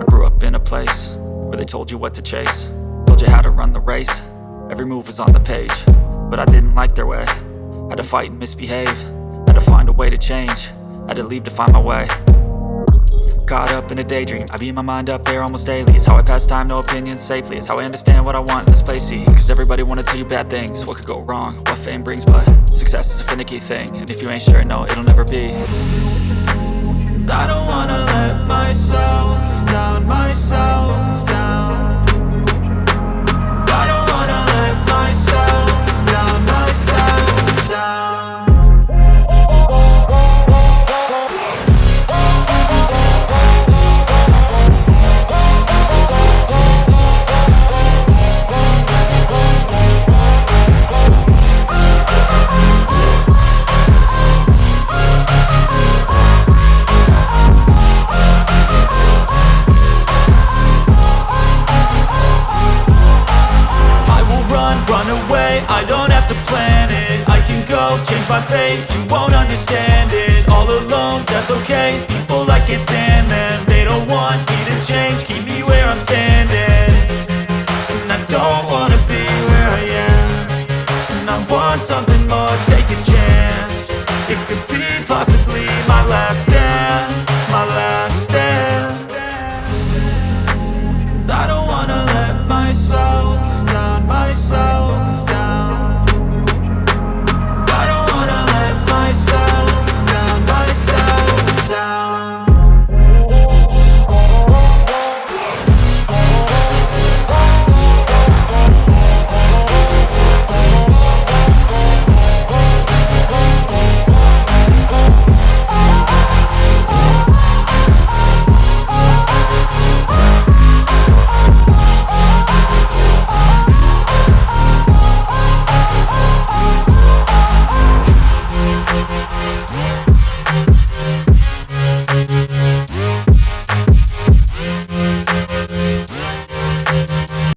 grew up in a place where they told you what to chase, told you how to run the race. Every move was on the page, but I didn't like their way. Had to fight and misbehave, had to find a way to change, had to leave to find my way. Caught up in a daydream, I beat my mind up there almost daily. It's how I pass time, no opinions safely. It's how I understand what I want in this place, see. Cause everybody wanna tell you bad things, what could go wrong, what fame brings. But success is a finicky thing, and if you ain't sure, no, it'll never be. I don't wanna let myself down, myself down. I don't wanna let myself down, myself down. Run away, I don't have to plan it. I can go, change my fate, you won't understand it. All alone, that's okay, people I can't stand them. They don't want me to change, keep me where I'm standing. And I don't wanna be where I am, and I want something more, take a chance. It could be possibly my last dance, my last dance. I don't wanna let myself down, myself